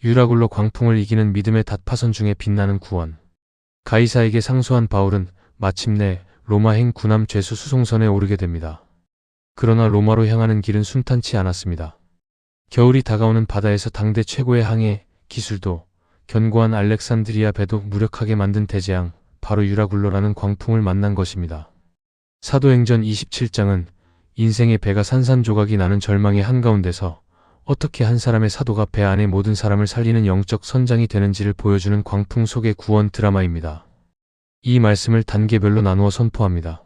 유라굴로 광풍을 이기는 믿음의 닷 파선 중에 빛나는 구원. 가이사에게 상소한 바울은 마침내 로마행 군함 죄수 수송선에 오르게 됩니다. 그러나 로마로 향하는 길은 순탄치 않았습니다. 겨울이 다가오는 바다에서 당대 최고의 항해 기술도 견고한 알렉산드리아 배도 무력하게 만든 대재앙, 바로 유라굴로라는 광풍을 만난 것입니다. 사도행전 27장은 인생의 배가 산산조각이 나는 절망의 한가운데서 어떻게 한 사람의 사도가 배 안의 모든 사람을 살리는 영적 선장이 되는지를 보여주는 광풍 속의 구원 드라마입니다. 이 말씀을 단계별로 나누어 선포합니다.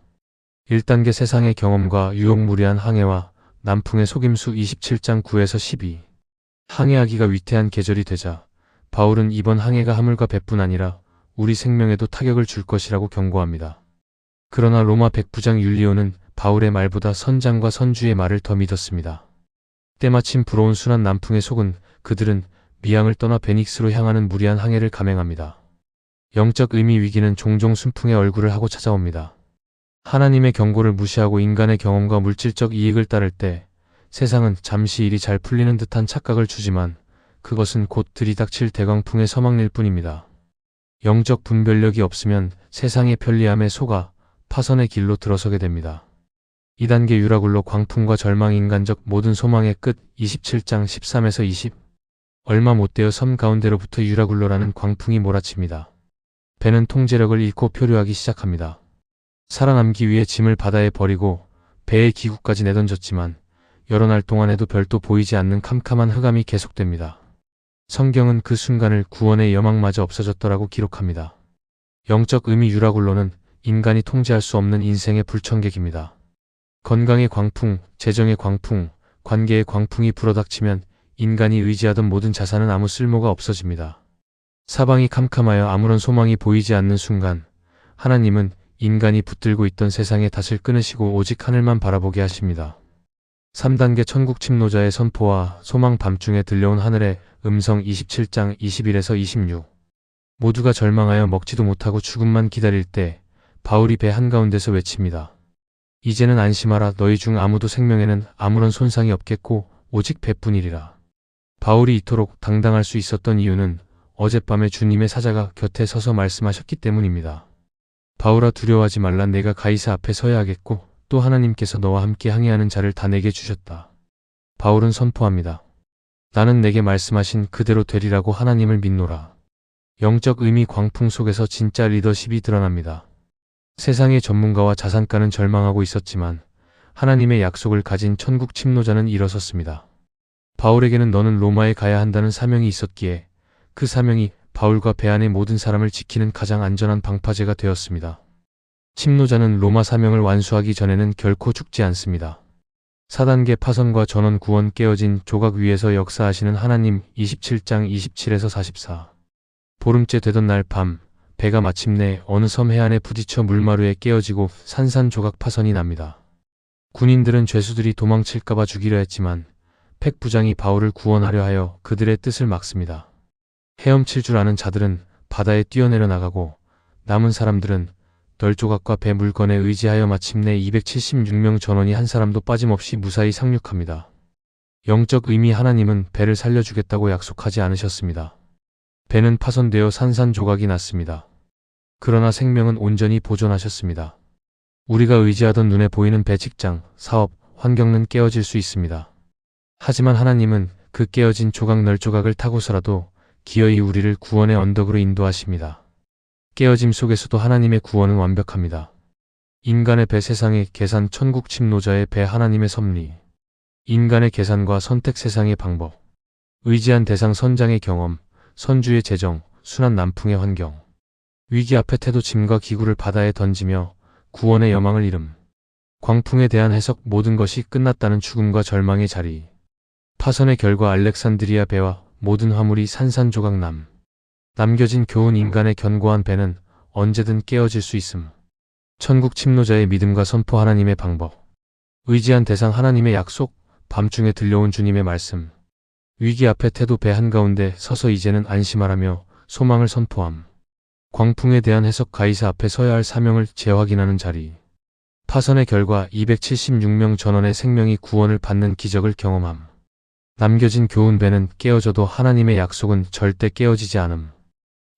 1단계 세상의 경험과 유혹무리한 항해와 남풍의 속임수 27장 9에서 12. 항해하기가 위태한 계절이 되자 바울은 이번 항해가 하물과 배뿐 아니라 우리 생명에도 타격을 줄 것이라고 경고합니다. 그러나 로마 백부장 율리오는 바울의 말보다 선장과 선주의 말을 더 믿었습니다. 때마침 불어온 순한 남풍에 속은 그들은 미항을 떠나 베닉스로 향하는 무리한 항해를 감행합니다. 영적 의미 위기는 종종 순풍의 얼굴을 하고 찾아옵니다. 하나님의 경고를 무시하고 인간의 경험과 물질적 이익을 따를 때 세상은 잠시 일이 잘 풀리는 듯한 착각을 주지만 그것은 곧 들이닥칠 대광풍의 서막일 뿐입니다. 영적 분별력이 없으면 세상의 편리함에 속아 파선의 길로 들어서게 됩니다. 2단계 유라굴로 광풍과 절망 인간적 모든 소망의 끝 27장 13에서 20. 얼마 못되어 섬 가운데로부터 유라굴로라는 광풍이 몰아칩니다. 배는 통제력을 잃고 표류하기 시작합니다. 살아남기 위해 짐을 바다에 버리고 배의 기구까지 내던졌지만 여러 날 동안에도 별도 보이지 않는 캄캄한 흑암이 계속됩니다. 성경은 그 순간을 구원의 여망마저 없어졌더라고 기록합니다. 영적 의미 유라굴로는 인간이 통제할 수 없는 인생의 불청객입니다. 건강의 광풍, 재정의 광풍, 관계의 광풍이 불어닥치면 인간이 의지하던 모든 자산은 아무 쓸모가 없어집니다. 사방이 캄캄하여 아무런 소망이 보이지 않는 순간 하나님은 인간이 붙들고 있던 세상의 닷을 끊으시고 오직 하늘만 바라보게 하십니다. 3단계 천국 침노자의 선포와 소망 밤중에 들려온 하늘의 음성 27장 21에서 26. 모두가 절망하여 먹지도 못하고 죽음만 기다릴 때 바울이 배 한가운데서 외칩니다. 이제는 안심하라. 너희 중 아무도 생명에는 아무런 손상이 없겠고 오직 배뿐이리라. 바울이 이토록 당당할 수 있었던 이유는 어젯밤에 주님의 사자가 곁에 서서 말씀하셨기 때문입니다. 바울아, 두려워하지 말라. 내가 가이사 앞에 서야 하겠고 또 하나님께서 너와 함께 항해하는 자를 다 내게 주셨다. 바울은 선포합니다. 나는 내게 말씀하신 그대로 되리라고 하나님을 믿노라. 영적 의미 광풍 속에서 진짜 리더십이 드러납니다. 세상의 전문가와 자산가는 절망하고 있었지만 하나님의 약속을 가진 천국 침노자는 일어섰습니다. 바울에게는 너는 로마에 가야 한다는 사명이 있었기에 그 사명이 바울과 배 안의 모든 사람을 지키는 가장 안전한 방파제가 되었습니다. 침노자는 로마 사명을 완수하기 전에는 결코 죽지 않습니다. 4단계 파선과 전원 구원 깨어진 조각 위에서 역사하시는 하나님 27장 27에서 44. 보름째 되던 날 밤 배가 마침내 어느 섬 해안에 부딪혀 물마루에 깨어지고 산산조각 파선이 납니다. 군인들은 죄수들이 도망칠까봐 죽이려 했지만 팩부장이 바울을 구원하려 하여 그들의 뜻을 막습니다. 헤엄칠 줄 아는 자들은 바다에 뛰어내려 나가고 남은 사람들은 널조각과 배 물건에 의지하여 마침내 276명 전원이 한 사람도 빠짐없이 무사히 상륙합니다. 영적 의미 하나님은 배를 살려주겠다고 약속하지 않으셨습니다. 배는 파손되어 산산조각이 났습니다. 그러나 생명은 온전히 보존하셨습니다. 우리가 의지하던 눈에 보이는 배, 직장, 사업, 환경은 깨어질 수 있습니다. 하지만 하나님은 그 깨어진 조각 널조각을 타고서라도 기어이 우리를 구원의 언덕으로 인도하십니다. 깨어짐 속에서도 하나님의 구원은 완벽합니다. 인간의 배, 세상의 계산, 천국 침노자의 배, 하나님의 섭리. 인간의 계산과 선택, 세상의 방법. 의지한 대상, 선장의 경험, 선주의 재정, 순한 남풍의 환경. 위기 앞에 태도, 짐과 기구를 바다에 던지며 구원의 여망을 이름. 광풍에 대한 해석, 모든 것이 끝났다는 죽음과 절망의 자리. 파선의 결과 알렉산드리아 배와 모든 화물이 산산조각 남겨진 교훈, 인간의 견고한 배는 언제든 깨어질 수 있음. 천국 침노자의 믿음과 선포, 하나님의 방법. 의지한 대상, 하나님의 약속, 밤중에 들려온 주님의 말씀. 위기 앞에 태도, 배 한가운데 서서 이제는 안심하라며 소망을 선포함. 광풍에 대한 해석, 가이사 앞에 서야 할 사명을 재확인하는 자리. 파선의 결과 276명 전원의 생명이 구원을 받는 기적을 경험함. 남겨진 교훈 배는 깨어져도 하나님의 약속은 절대 깨어지지 않음.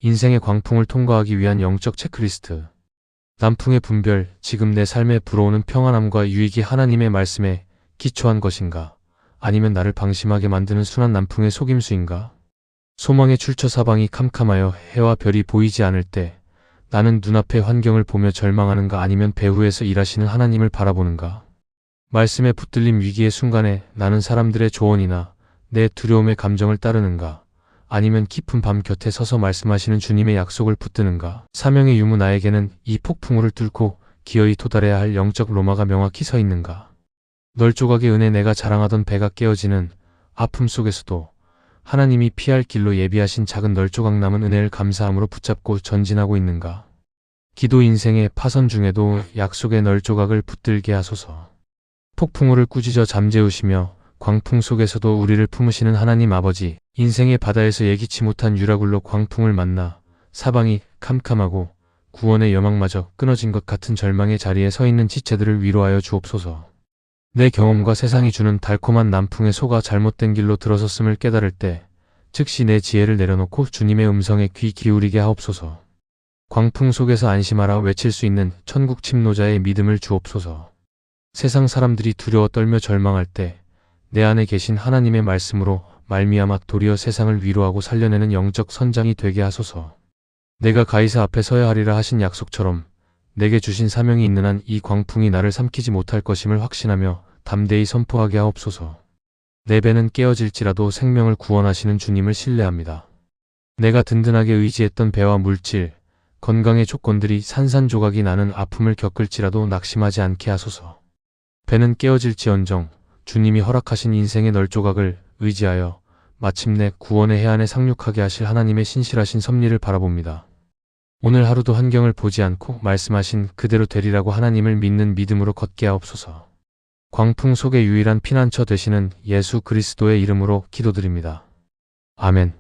인생의 광풍을 통과하기 위한 영적 체크리스트. 남풍의 분별, 지금 내 삶에 불어오는 평안함과 유익이 하나님의 말씀에 기초한 것인가? 아니면 나를 방심하게 만드는 순한 남풍의 속임수인가? 소망의 출처. 사방이 캄캄하여 해와 별이 보이지 않을 때 나는 눈앞의 환경을 보며 절망하는가? 아니면 배후에서 일하시는 하나님을 바라보는가? 말씀에 붙들림. 위기의 순간에 나는 사람들의 조언이나 내 두려움의 감정을 따르는가? 아니면 깊은 밤 곁에 서서 말씀하시는 주님의 약속을 붙드는가? 사명의 유무. 나에게는 이 폭풍우를 뚫고 기어이 도달해야 할 영적 로마가 명확히 서 있는가? 널조각의 은혜. 내가 자랑하던 배가 깨어지는 아픔 속에서도 하나님이 피할 길로 예비하신 작은 널조각 남은 은혜를 감사함으로 붙잡고 전진하고 있는가? 기도. 인생의 파선 중에도 약속의 널조각을 붙들게 하소서. 폭풍우를 꾸짖어 잠재우시며 광풍 속에서도 우리를 품으시는 하나님 아버지. 인생의 바다에서 예기치 못한 유라굴로 광풍을 만나 사방이 캄캄하고 구원의 여망마저 끊어진 것 같은 절망의 자리에 서 있는 지체들을 위로하여 주옵소서. 내 경험과 세상이 주는 달콤한 남풍에 속아 잘못된 길로 들어섰음을 깨달을 때 즉시 내 지혜를 내려놓고 주님의 음성에 귀 기울이게 하옵소서. 광풍 속에서 안심하라 외칠 수 있는 천국 침노자의 믿음을 주옵소서. 세상 사람들이 두려워 떨며 절망할 때 내 안에 계신 하나님의 말씀으로 말미암아 도리어 세상을 위로하고 살려내는 영적 선장이 되게 하소서. 내가 가이사 앞에 서야 하리라 하신 약속처럼 내게 주신 사명이 있는 한 이 광풍이 나를 삼키지 못할 것임을 확신하며 담대히 선포하게 하옵소서. 내 배는 깨어질지라도 생명을 구원하시는 주님을 신뢰합니다. 내가 든든하게 의지했던 배와 물질, 건강의 조건들이 산산조각이 나는 아픔을 겪을지라도 낙심하지 않게 하소서. 배는 깨어질지언정 주님이 허락하신 인생의 널조각을 의지하여 마침내 구원의 해안에 상륙하게 하실 하나님의 신실하신 섭리를 바라봅니다. 오늘 하루도 환경을 보지 않고 말씀하신 그대로 되리라고 하나님을 믿는 믿음으로 걷게 하옵소서. 광풍 속의 유일한 피난처 되시는 예수 그리스도의 이름으로 기도드립니다. 아멘.